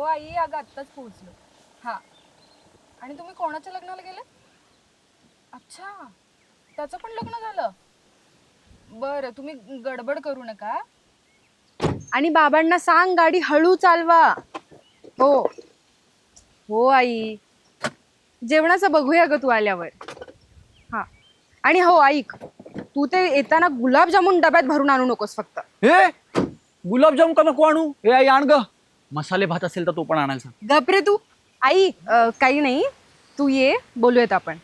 आई, अगं आत्ताच पोहोचलो. हा, आणि तुम्ही कोणाच्या लग्नाला गेले? अच्छा, त्याचं पण लग्न झालं. बरं, तुम्ही गडबड करू नका. आणि बाबांना सांग गाडी हळू चालवा. हो हो आई, जेवणाचं बघूया ग तू आल्यावर. हा, आणि हो ऐक, तू ते येताना गुलाबजामुन डब्यात भरून आणू नकोस फक्त. हे गुलाबजाम का नको आणू? हे आई आण ग. मसाले भात असेल तर तो पण आणायचा. गपरे तू. आई, काही नाही, तू ये, बोलूयात आपण.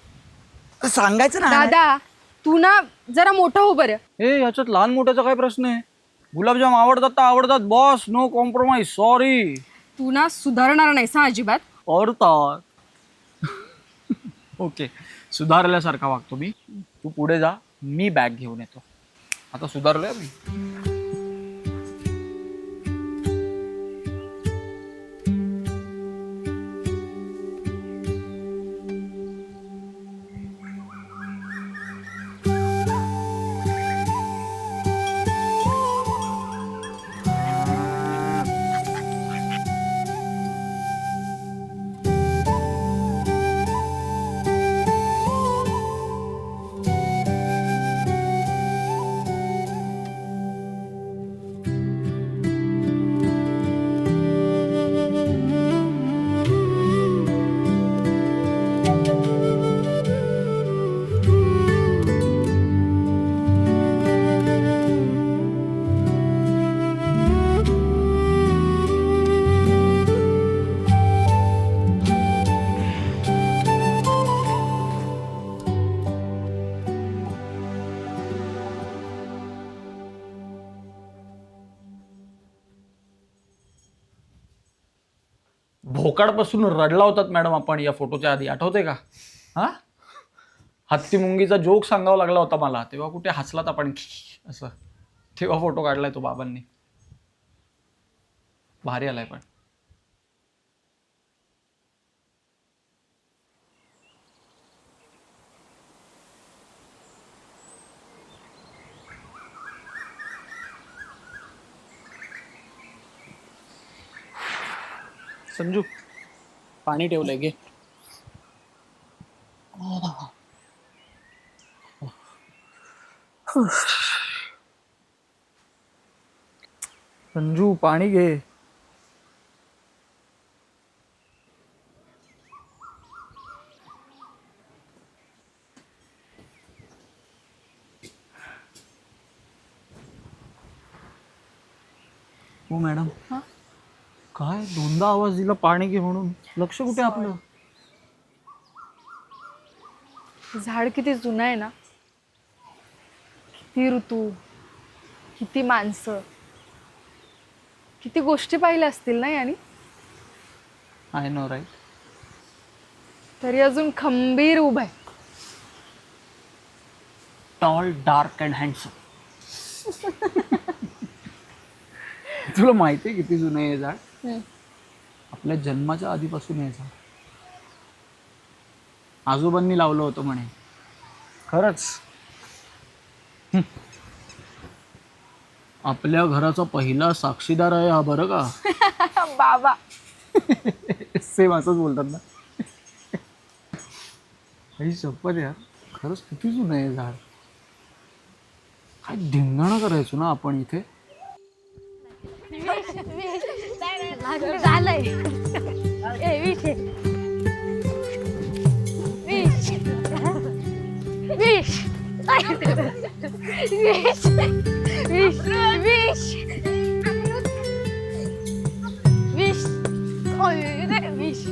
सांगायचं ना. दादा, तू ना जरा मोठं हो बरं. हे याच्यात लहान मोठ्याचा काय प्रश्न आहे? गुलाबजाम आवडतात तर आवडतात बॉस, नो कॉम्प्रोमाइज. सॉरी. तू ना सुधारणार नाहीस हा अजिबात. आवडतात. ओके, सुधारल्यासारखा वागतो मी. तू पुढे जा, मी बॅग घेऊन येतो. आता सुधारलोय मी. भोकाडपासून रडला होतात मॅडम आपण या फोटोच्या आधी, आठवते का? हा, हत्ती मुंगीचा जोक सांगावा लागला होता मला, तेव्हा कुठे हसलात आपण असं. तेव्हा फोटो काढलाय तो बाबांनी. भारी आलाय पण. संजू, पाणी ठेवलंय घे. संजू पाणी घे. हो मॅडम. काय दोनदा आवाज दिला पाणी घे म्हणून, लक्ष कुठे आपलं? झाड किती जुनं आहे ना, किती ऋतू, किती माणसं, किती गोष्टी पाहिल्या असतील ना यानी. I know right. तरी अजून खंबीर उभं आहे. Tall, dark and handsome. तुला माहिती आहे किती जुनं आहे हे झाड? आपल्या जन्माच्या आधीपासून हे झाड आजोबांनी लावलं होतं म्हणे. खरंच. आपल्या घराचा पहिला साक्षीदार आहे हा, बरं का? बाबा. सेम असंच बोलतात ना. काही शपथ यार, खरंच किती जुनं आहे हे झाड. काय धिंगाणा करायचो ना आपण इथे. झालंय. ए विष विष विष विष विष विष विष रे विष.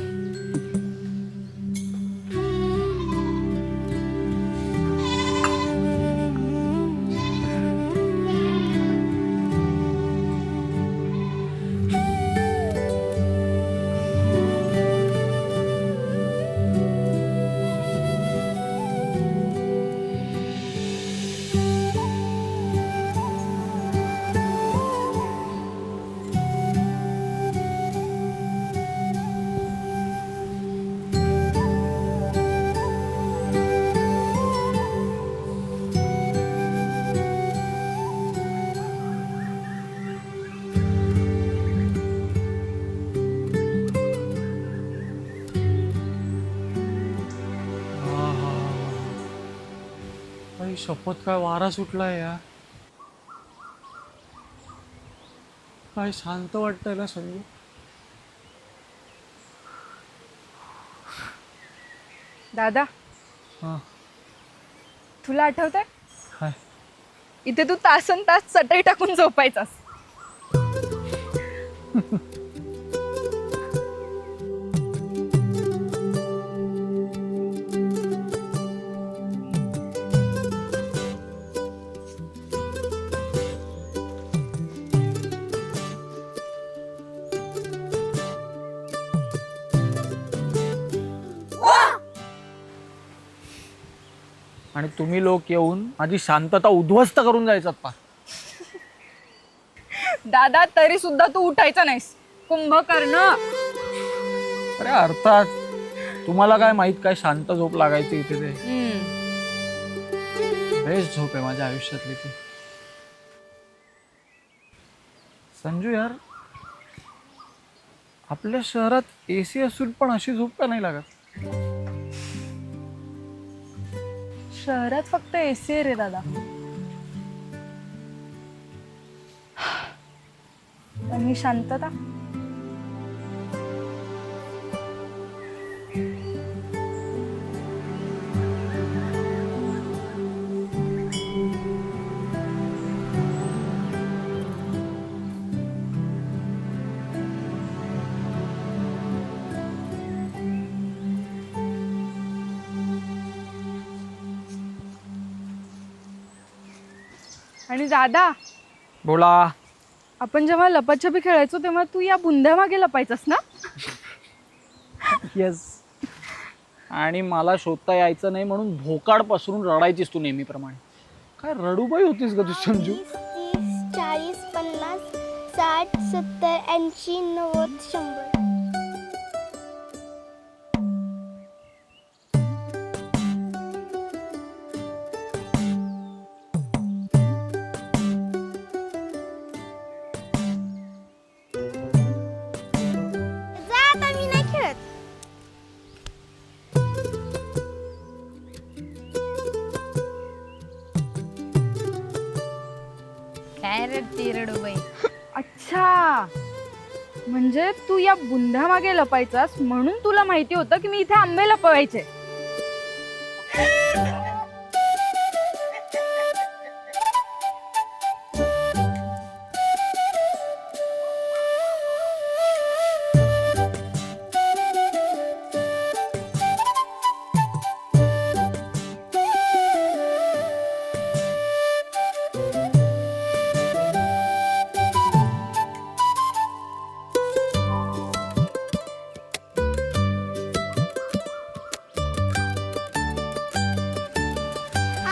शपथ काय वारा सुटलाय या. काय शांत वाटतंय ना संजू. दादा, हा तुला आठवतंय काय इथे तू तासन तास चटई टाकून झोपायचास. आणि तुम्ही लोक येऊन माझी शांतता उद्ध्वस्त करून जायचात पा. दादा, तरी सुद्धा तू उठायचा नाहीस. कुंभकर्ण. अरे अर्थात तुम्हाला काय माहित काय शांत झोप लागायची इथे ते. बेस्ट झोप आहे माझ्या आयुष्यातली ती. संजू यार, आपल्या शहरात एसी असून पण अशी झोप का नाही लागत? शहरात फक्त एसी रे दादा. पण ही शांतता. आणि दादा, बोला. आपण जेव्हा लपाछपी खेळायचो तेव्हा तू या बुंद्या मागे लपायचास ना. येस. आणि मला शोधता यायचं नाही म्हणून भोकाड पसरून रडायचीस तू नेहमीप्रमाणे. काय रडूबाई होतीस ग तू संजू. 30, 40, 50, 60, 70, 80, 90, 100. जा आता, मी नाही खेळत. काय रडती रडूबाई. अच्छा, म्हणजे तू या बुंद्या मागे लपायचास म्हणून तुला माहिती होतं की मी इथे आंबे लपवायचे.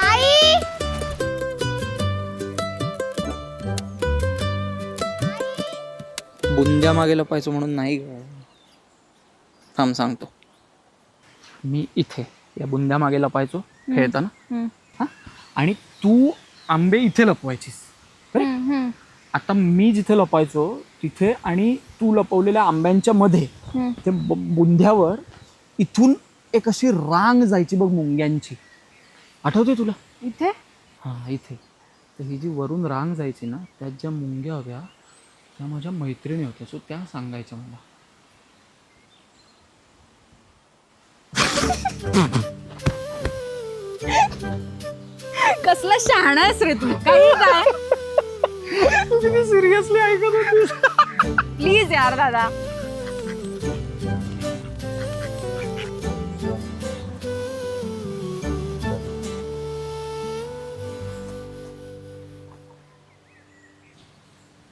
आई, बुंद्या मागे लपायचं म्हणून नाही ग. थांब सांगतो. मी इथे या बुंद्या मागे लपायचो खेळताना. हा? आणि तू आंबे इथे लपवायचीस. बरं? आता मी जिथे लपायचो तिथे आणि तू लपवलेल्या आंब्यांच्या मध्ये ते बुंद्यावर इथून एक अशी रांग जायची बघ मुंग्यांची. आठवते तुला? इथे हा इथे. तर ही जी वरून रांग जायची ना, त्यात ज्या मुंग्या होत्या त्या माझ्या मैत्रिणी होत्या. सो त्या सांगायच्या मला. कसला शहाणा आहेस रे तू. काही काय सिरियसली ऐकत होतीस? प्लीज यार दादा.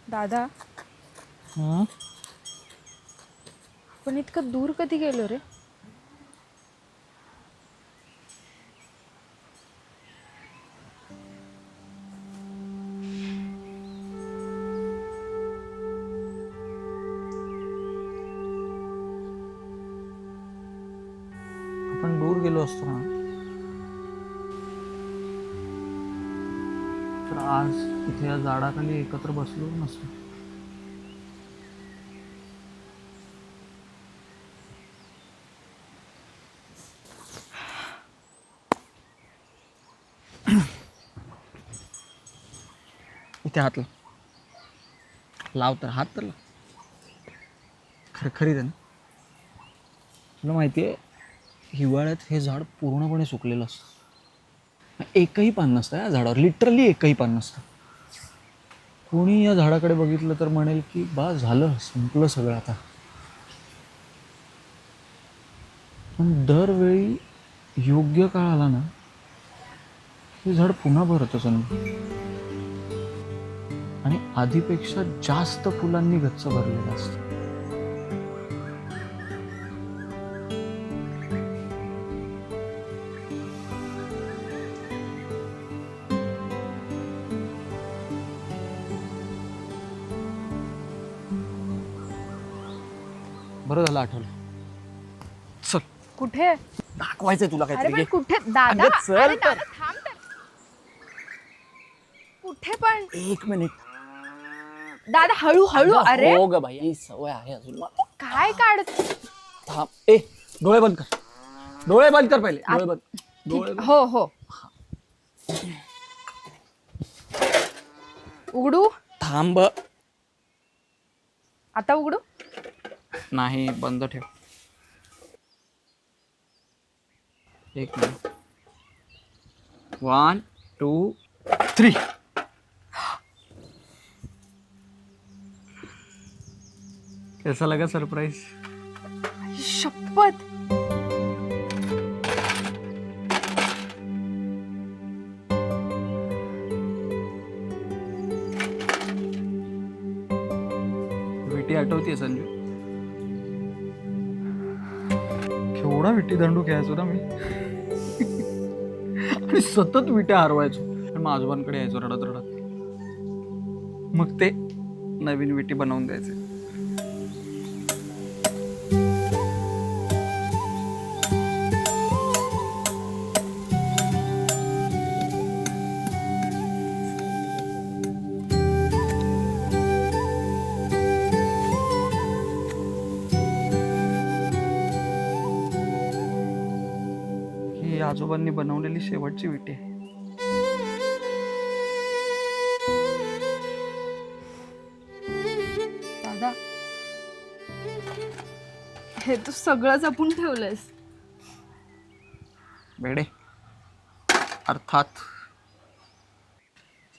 दादा, पण इतकं दूर कधी गेलो रे. आपण दूर गेलो असतो ना तर आज इथे या झाडाखाली एकत्र बसलो नसतो. इथे हात लाव तर हात तर लाव. खरखरीत आहे ना. तुला माहिती आहे हिवाळ्यात हे झाड पूर्णपणे सुकलेलं असतं. एकही पान नसतं या झाडावर, लिटरली एकही पान नसतं. कोणी या झाडाकडे बघितलं तर म्हणेल की बा झालं संपलं सगळं आता. पण दरवेळी योग्य काळ आला ना हे झाड पुन्हा भरतं संधी आणि आधीपेक्षा जास्त फुलांनी गच्च भरलेलं असतं. बरं झालं आठवलं. चल कुठे? दाखवायचंय तुला अरे काहीतरी. पण कुठे दादा? अगं, चल अरे तर. दादा थांब तर. कुठे पण? एक मिनिट. दादा हळू हळू. अरे हो ग बाई ही सवय आहे अजून मला. काय काढत? थांब. ए डोळे बंद कर. डोळे बंद कर पहिले. डोळे बंद. डोळे बंद. हो हो. उघडू? थांब. आता उघडू? नाही बंद ठेव. एक मिनिट. 1 2 3. कैसा लगा सरप्राइज? शपथ. विटी आठवतीये संजू? केवढा विटी दांडू खेळायचो ना मी. आणि सतत विट्या हरवायचो आणि मग आजोबांकडे यायचो रडत रडत. मग ते नवीन विटी बनवून द्यायचे. ही आजोबांनी बनवलेली शेवटची विटी आहे. दादा हे तू सगळं जपून ठेवलंयस. बेडे अर्थात.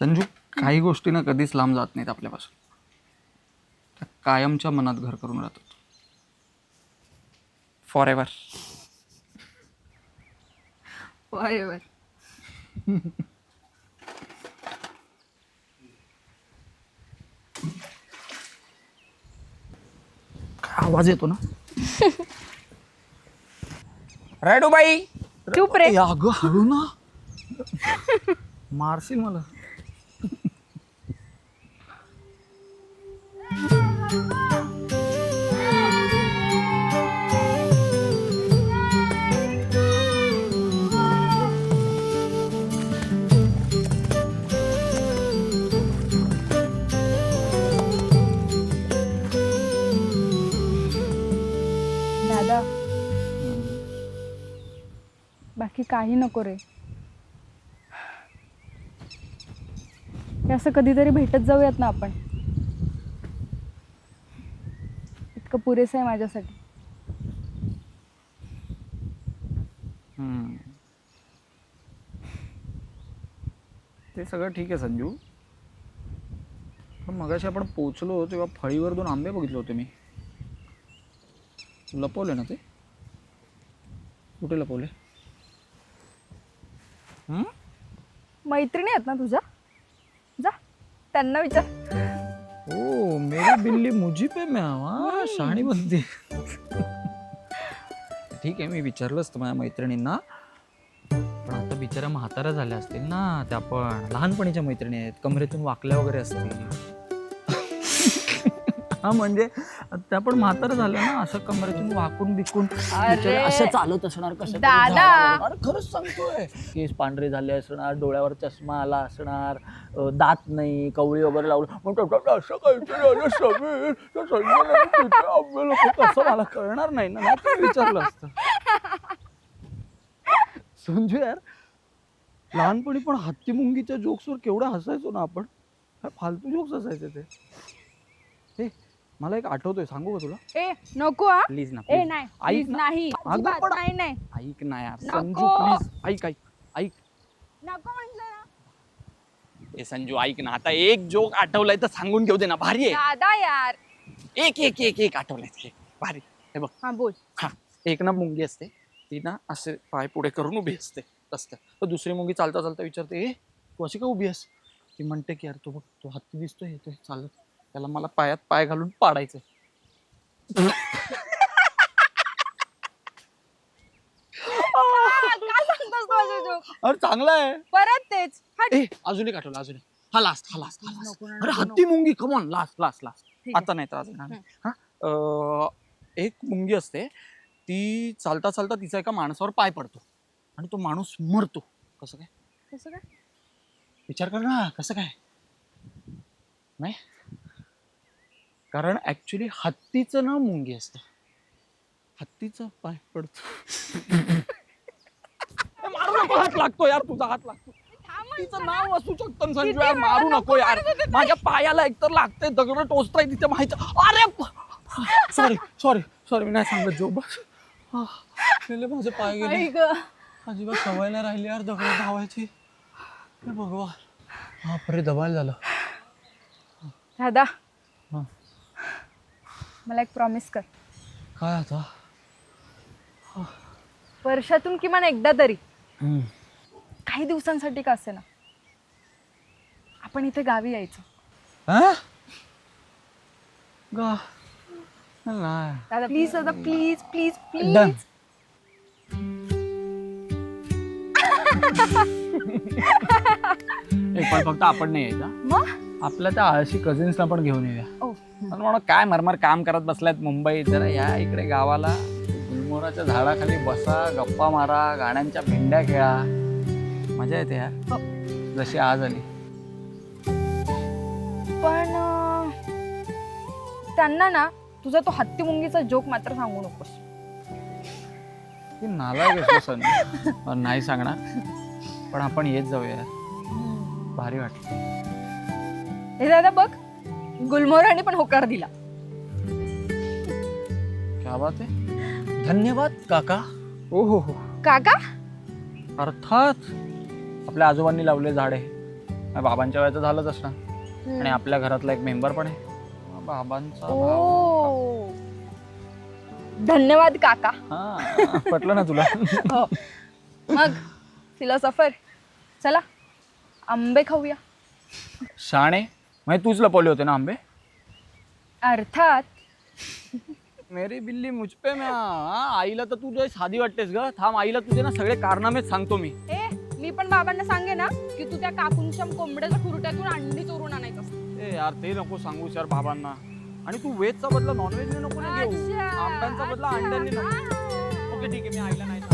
संजू काही गोष्टी ना कधीच लांब जात नाहीत आपल्यापासून. त्या कायमच्या मनात घर करून राहतात. For ever. बरोबर. काय आवाज येतो ना. रायडो बाई चुप रे. अगं हळू ना. मारशील मला. दादा बाकी काही नको रे. हे असं कधीतरी भेटत जाऊयात ना आपण. इतकं पुरेसं आहे माझ्यासाठी. ते सगळं ठीक आहे संजू. पण मगाशी आपण पोचलो तेव्हा फळीवर 2 आंबे बघितले होते मी. लपवले ना ते? कुठे लपवले? मैत्रिणी आहेत ना तुझ्या? जा त्यांना विचार. ओ मेरी बिल्ली मुझी पे मैं आवा. शहाणी बनते. ठीक आहे मी विचारलं असतं माझ्या मैत्रिणींना. पण आता बिचाऱ्या म्हाताऱ्या झाल्या असतील ना. त्या पण लहानपणीच्या मैत्रिणी आहेत. कमरेतून वाकल्या वगैरे असतील. हा म्हणजे त्या पण म्हाताऱ्या झाल्या ना. असं कमरेतून वाकून बिकून बिचाऱ्या असं चालत असणार कसं तरी दादा. झाडावर. अरे खरंच सांगतोय. केस पांढरे झाले असणार, डोळ्यावर चष्मा आला असणार, दात नाही, कवळी वगैरे लावलं. असं काहीतरी आलं समीर, त्या संजयला तिथे आंबे कसं मला कळणार नाही ना. नाही विचारलं असतं. संजू यार लहानपणी पण हत्ती मुंगीच्या जोक्सवर केवढं हसायचो ना आपण. काय फालतू जोक्स असायचे ते. हे मला एक आठवतोय, सांगू का तुला? ए नको हा. प्लीज ना, ए please. नाही ऐक please, ना. नाही अगं अजिबात पण- नाही नाही ऐक ना यार नको. संजू, प्लीज ऐक ऐक ऐक. नको म्हटलं ना. ए संजू ऐक ना, आता एक जोक आठवलाय तर सांगून घेऊ दे ना. भारी आहे. दादा यार. एक एक एक एक आठवलाय. एक भारी. हे बघ, हा बोल. हा एक ना मुंगी असते, ती ना असे पाय पुढे करून उभी असते रस्त्यात. तर दुसरी मुंगी चालता चालता विचारते, ए तू अशी का उभी आहेस? ती म्हणते की यार तो बघ, तो हत्ती दिसतोय येतोय चालत, त्याला मला पायात पाय घालून पाडायचं. काय सांगतोस तू असे joke? अरे चांगला आहे. परत तेच. हट. ए अजून एक आठवलं, अजून एक. हा लास्ट. नको ना, अरे नको, हत्ती मुंगी, कमॉन लास्ट. ठीक आहे. आता नाही तर अजून हा. एक मुंगी असते, ती चालता चालता तिचा एका माणसावर पाय पडतो आणि तो माणूस मरतो. कसं काय? कसं काय? विचार कर ना, कसं काय? नाही, कारण ऍक्च्युली हत्तीचं नाव मुंगी असतं. हत्तीचा पाय पडतो. ए, मारू नको, हात लागतो यार, तुझा हात लागतो. तिचं नाव असू शकतं ना, संजू यार, मारू नको यार. माझ्या पायाला एकतर लागतंय, दगड टोचताय तिथे माहिती. अरे सॉरी मी नाही सांगत जो. बस गेले माझे पाय गेले. आई ग. अजिबात सवय नाही राहिली यार दगड धावायची. हे भगवान, बापरे दबाल झालं. दादा हा. मला एक प्रॉमिस कर. काय आता? वर्षातून किमान एकदा तरी, काही दिवसांसाठी का असे ना, आपण इथे गावी यायचं. नाही. दादा प्लीज, दादा प्लीज प्लीज Done. प्लीज. पण फक्त आपण नाही यायचा, मग आपल्या त्या आळशी कझिन्सला पण घेऊन येऊया. ओ पण म्हणून काय मरमर काम करत बसल्यात मुंबईत, जरा या इकडे गावाला, गुलमोहराच्या झाडाखाली बसा, गप्पा मारा, गाण्यांच्या भेंड्या खेळा, मजा येते यार, जशी आज आली. पण त्यांना ना तुझा तो हत्ती मुंगीचा जोक मात्र सांगू नकोस. ती नालायक आहे सर. नाही सांगणार, पण आपण येत जाऊया यार, भारी वाटत. हे दादा बघ, गुलमोहराने पण होकार दिला. क्या बात आहे. धन्यवाद काका. ओ हो हो, काका अर्थात आपल्या आजोबांनी लावले झाड आहे. बाबांच्या वयाचं झालंच असणार, आणि आपल्या घरातला एक मेंबर पण आहे बाबांचा भाऊ. ओ धन्यवाद काका. हा, पटलं ना तुला? हो. मग फिलॉसॉफर, चला आंबे खाऊया. शाणे, म्हणजे तूच लपवले होते ना आंबे? अर्थात. मेरी बिल्ली मुझ पे म्या. आईला तर तू साधी वाटतेस ग. थांब, आईला तुझे ना सगळे कारनामेच सांगतो मी. ए मी पण बाबांना सांगे ना की तू त्या काकूंच्या कोंबड्याच्या खुरट्यातून अंडी चोरून आणायचं असतं. ए यार, ते नको सांगू यार बाबांना. आणि तू व्हेजचा बदला नॉनव्हेजने नको ना घेऊ. अच्छा, आंब्यांचा बदला अच्छा. अंड्यांनी नको. ओके ठीक आहे, मी आईला नाही सांगत.